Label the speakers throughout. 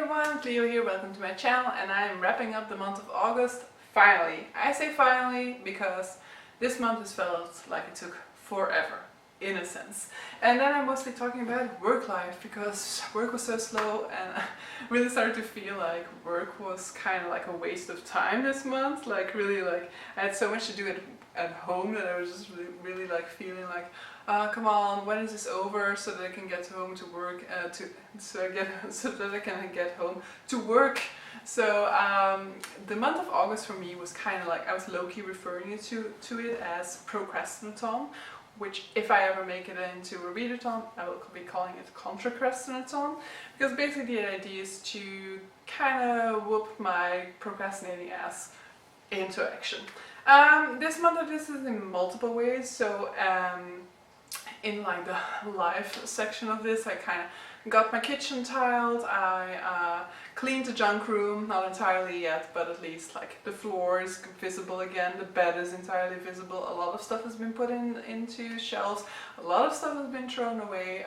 Speaker 1: everyone, Clio here, welcome to my channel, and I am wrapping up the month of August, finally. I say finally because this month has felt like it took forever, in a sense. And then I'm mostly talking about work life, because work was so slow and I really started to feel like work was kind of like a waste of time this month. Like really, like I had so much to do at home that I was just really like feeling like, come on, when is this over so that I can get home to work, so that I can get home to work. So the month of August for me was kind of like, I was low-key referring to it as procrastinathon, which if I ever make it into a readathon, I will be calling it CONTRACRASTINATHon, because basically the idea is to kind of whoop my procrastinating ass into action. This month I did this in multiple ways. So in like the live section of this, I kind of got my kitchen tiled, I cleaned the junk room, not entirely yet, but at least like the floor is visible again, the bed is entirely visible, a lot of stuff has been put into shelves, a lot of stuff has been thrown away,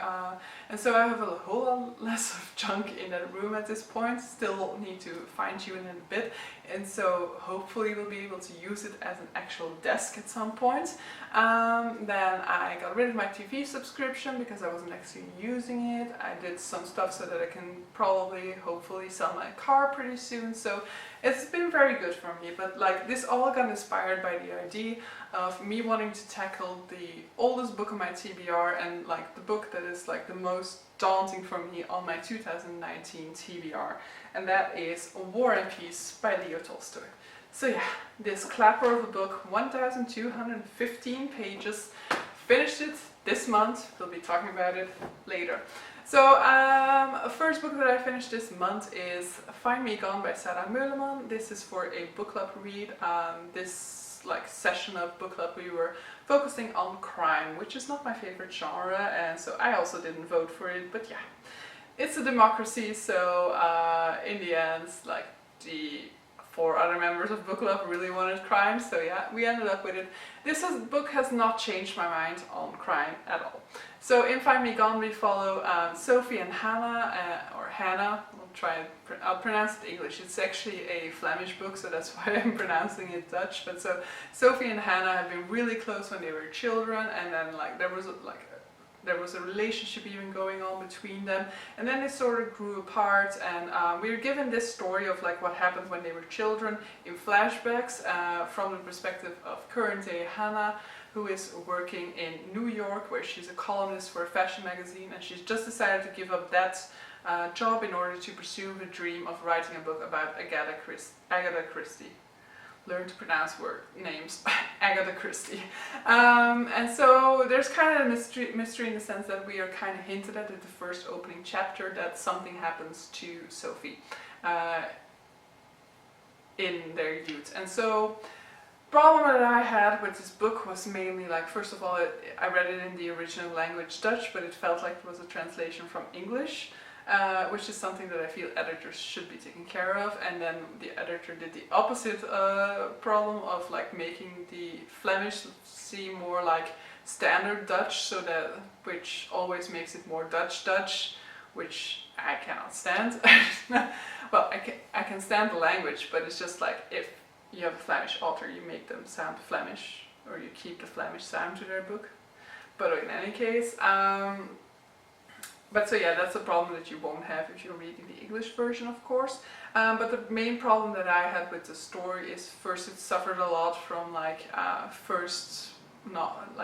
Speaker 1: and so I have a whole lot less of junk in that room at this point. Still need to fine tune it a bit, and so hopefully we'll be able to use it as an actual desk at some point. Then I got rid of my TV subscription because I wasn't actually using it. I did some stuff so that I can probably, hopefully, sell my car pretty soon. So it's been very good for me, but like this all got inspired by the idea of me wanting to tackle the oldest book on my TBR, and like the book that is like the most daunting for me on my 2019 TBR, and that is War and Peace by Leo Tolstoy. So yeah, this clapper of a book, 1215 pages, finished it this month. We'll be talking about it later. So first book that I finished this month is Find Me Gone by Meuleman. This is for a book club read. This like session of book club we were focusing on crime, which is not my favorite genre, and so I also didn't vote for it, but yeah, it's a democracy, so in the end, like the 4 other members of book club really wanted crime, so yeah, we ended up with it. This book has not changed my mind on crime at all. So in Find Me Gone we follow Sophie and Hannah, or Hannah, I'll pronounce it English. It's actually a Flemish book, so that's why I'm pronouncing it Dutch. But so Sophie and Hannah have been really close when they were children, and then like there was a relationship even going on between them, and then they sort of grew apart, and we were given this story of like what happened when they were children in flashbacks from the perspective of current day Hannah, who is working in New York, where she's a columnist for a fashion magazine, and she's just decided to give up that job in order to pursue her dream of writing a book about Agatha Christie. Learn to pronounce names. Agatha Christie. And so there's kind of a mystery in the sense that we are kind of hinted at in the first opening chapter that something happens to Sophie in their youth. And so problem that I had with this book was mainly like, first of all, I read it in the original language Dutch, but it felt like it was a translation from English. Which is something that I feel editors should be taking care of, and then the editor did the opposite problem of like making the Flemish seem more like standard Dutch, so that which always makes it more Dutch, which I cannot stand. Well, I can stand the language, but it's just like if you have a Flemish author, you make them sound Flemish, or you keep the Flemish sound to their book. But in any case. But so yeah, that's a problem that you won't have if you're reading the English version, of course. But the main problem that I had with the story is, first, it suffered a lot from like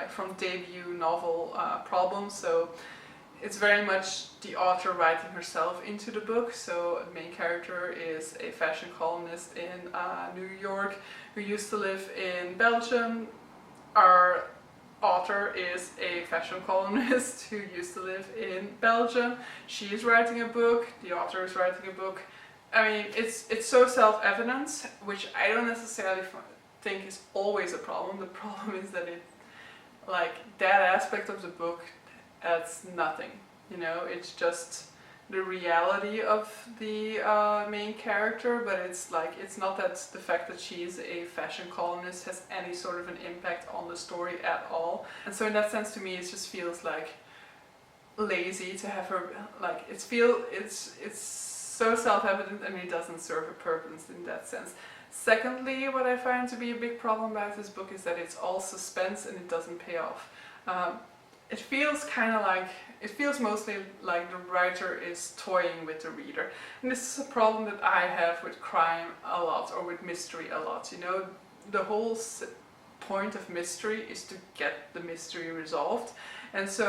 Speaker 1: from debut novel problems. So it's very much the author writing herself into the book. So the main character is a fashion columnist in New York who used to live in Belgium. Our author is a fashion columnist who used to live in Belgium. She is writing a book, the author is writing a book. I mean, it's so self-evident, which I don't necessarily think is always a problem. The problem is that that aspect of the book adds nothing, you know, it's just the reality of the main character, but it's not that the fact that she's a fashion columnist has any sort of an impact on the story at all. And so in that sense, to me, it just feels like lazy to have her, like, it's so self-evident and it doesn't serve a purpose in that sense. Secondly, what I find to be a big problem about this book is that it's all suspense and it doesn't pay off. It feels it feels mostly like the writer is toying with the reader. And this is a problem that I have with crime a lot, or with mystery a lot. You know, the whole point of mystery is to get the mystery resolved. And so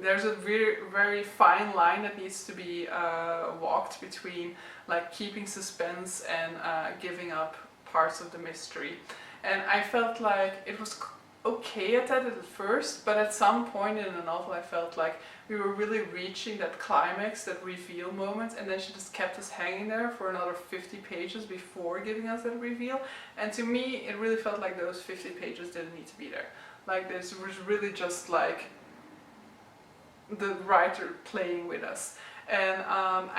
Speaker 1: there's a very fine line that needs to be walked between like keeping suspense and giving up parts of the mystery. And I felt like it was okay at that at first, but at some point in the novel I felt like we were really reaching that climax, that reveal moment, and then she just kept us hanging there for another 50 pages before giving us that reveal. And to me it really felt like those 50 pages didn't need to be there. Like this was really just like the writer playing with us. And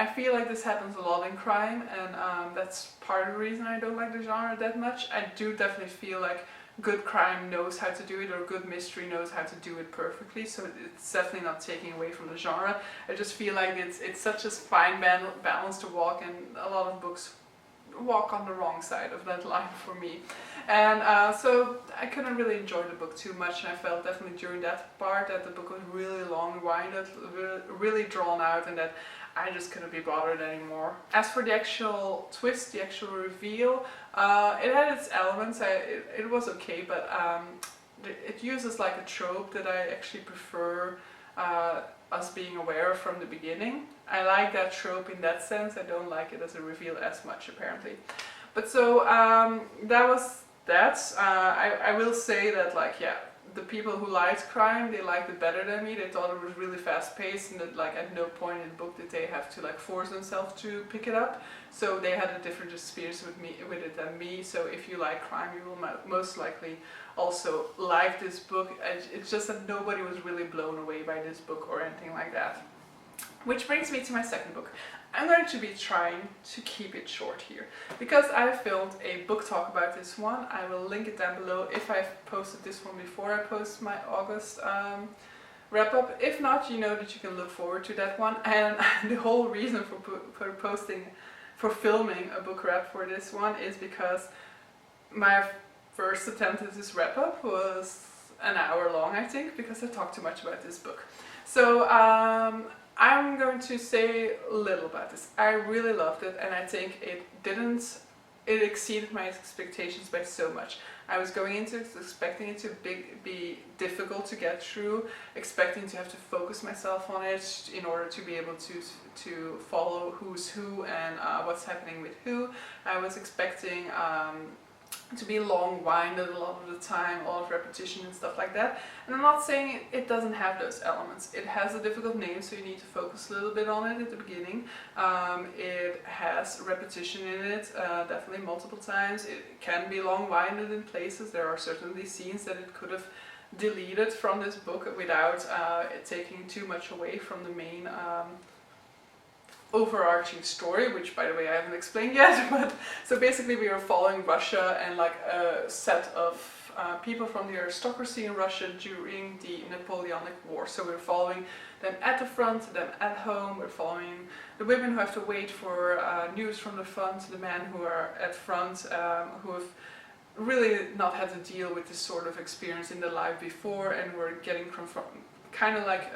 Speaker 1: I feel like this happens a lot in crime, and that's part of the reason I don't like the genre that much. I do definitely feel like good crime knows how to do it, or good mystery knows how to do it perfectly, so it's definitely not taking away from the genre. I just feel like it's such a fine balance to walk, and a lot of books walk on the wrong side of that line for me. And so I couldn't really enjoy the book too much, and I felt definitely during that part that the book was really long-winded, really drawn out, and that I just couldn't be bothered anymore. As for the actual twist, the actual reveal, it had its elements. It was okay, but it uses like a trope that I actually prefer us being aware of from the beginning. I like that trope in that sense. I don't like it as a reveal as much, apparently. But so that was that. I will say that, like, yeah, the people who liked crime, they liked it better than me. They thought it was really fast paced, and that like at no point in the book did they have to like force themselves to pick it up. So they had a different experience with it than me. So if you like crime, you will most likely also like this book. It's just that nobody was really blown away by this book or anything like that. Which brings me to my second book. I'm going to be trying to keep it short here, because I filmed a book talk about this one. I will link it down below if I've posted this one before I post my August wrap up. If not, you know that you can look forward to that one. And the whole reason for filming a book wrap for this one is because my first attempt at this wrap up was an hour long, I think, because I talked too much about this book. So I'm going to say a little about this. I really loved it, and I think it exceeded my expectations by so much. I was going into it expecting it to be difficult to get through, expecting to have to focus myself on it in order to be able to follow who's who and what's happening with who. I was expecting to be long-winded a lot of the time, a lot of repetition and stuff like that. And I'm not saying it doesn't have those elements. It has a difficult name, so you need to focus a little bit on it at the beginning. It has repetition in it, definitely multiple times. It can be long-winded in places. There are certainly scenes that it could have deleted from this book without it taking too much away from the main overarching story, which by the way I haven't explained yet. But so basically we are following Russia and like a set of people from the aristocracy in Russia during the Napoleonic War. So we're following them at the front, them at home. We're following the women who have to wait for news from the front, the men who are at front, who have really not had to deal with this sort of experience in their life before, and we're getting kind of like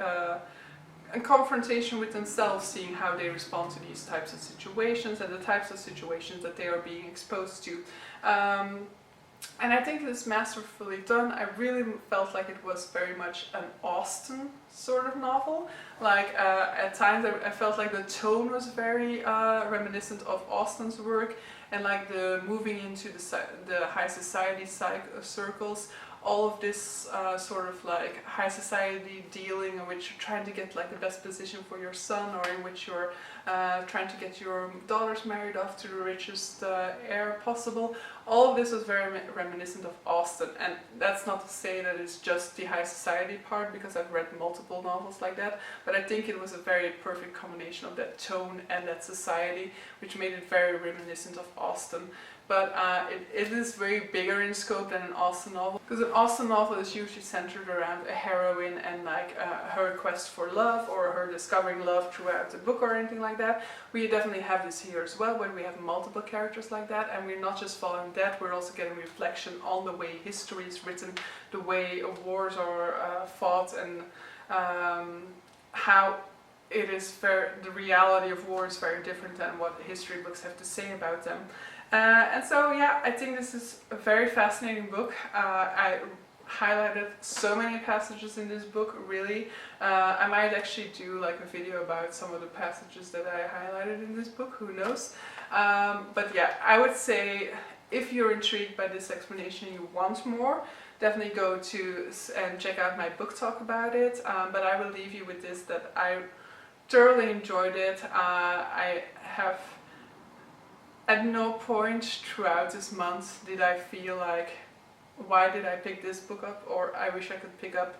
Speaker 1: a confrontation with themselves, seeing how they respond to these types of situations and the types of situations that they are being exposed to. And I think it's masterfully done. I really felt like it was very much an Austen sort of novel. Like at times I felt like the tone was very reminiscent of Austen's work, and like the moving into the high society circles. All of this sort of like high society dealing in which you're trying to get like the best position for your son, or in which you're trying to get your daughters married off to the richest heir possible. All of this was very reminiscent of Austen, and that's not to say that it's just the high society part, because I've read multiple novels like that, but I think it was a very perfect combination of that tone and that society, which made it very reminiscent of Austen. But it is very bigger in scope than an Austen novel, because an Austen novel is usually centered around a heroine and like her quest for love, or her discovering love throughout the book or anything like like that. We definitely have this here as well, when we have multiple characters like that, and we're not just following that, we're also getting reflection on the way history is written, the way wars are fought, and how it is the reality of war is very different than what history books have to say about them. And so yeah, I think this is a very fascinating book. I highlighted so many passages in this book, really. I might actually do like a video about some of the passages that I highlighted in this book, who knows. But yeah, I would say if you're intrigued by this explanation, you want more, definitely go to and check out my book talk about it. But I will leave you with this, that I thoroughly enjoyed it. I have at no point throughout this month did I feel like, why did I pick this book up, or I wish I could pick up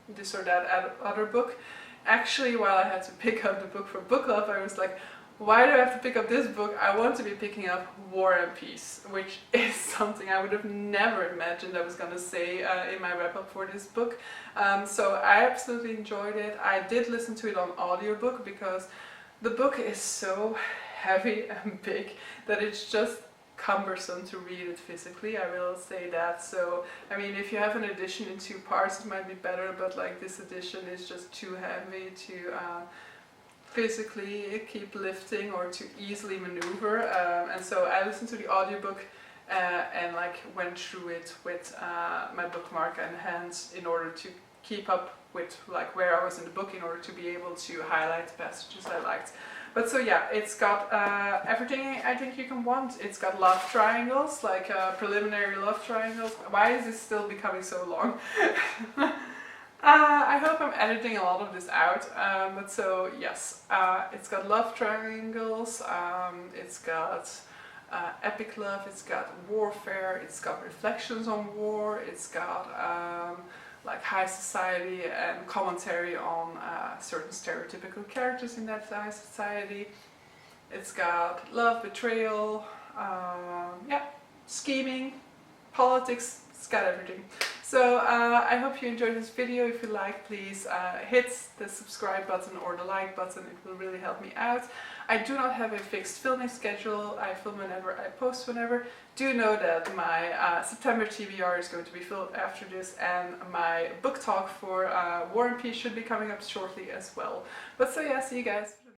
Speaker 1: this or that other book. Actually, while I had to pick up the book for book club, I was like, why do I have to pick up this book? I want to be picking up War and Peace, which is something I would have never imagined I was going to say in my wrap-up for this book. So I absolutely enjoyed it. I did listen to it on audiobook because the book is so heavy and big that it's just cumbersome to read it physically, I will say that. So I mean, if you have an edition in 2 parts, it might be better, but like this edition is just too heavy to physically keep lifting or to easily maneuver, and so I listened to the audiobook and like went through it with my bookmark in hand in order to keep up with like where I was in the book, in order to be able to highlight the passages I liked. But so yeah, it's got everything I think you can want. It's got love triangles, like preliminary love triangles. Why is this still becoming so long? I hope I'm editing a lot of this out, but so yes, it's got love triangles, it's got epic love, it's got warfare, it's got reflections on war, it's got like high society and commentary on certain stereotypical characters in that high society. It's got love, betrayal, yeah, scheming, politics, it's got everything. So I hope you enjoyed this video. If you like, please hit the subscribe button or the like button, it will really help me out. I do not have a fixed filming schedule. I film whenever, I post whenever. Do know that my September TBR is going to be filmed after this, and my book talk for War and Peace should be coming up shortly as well. But so yeah, see you guys.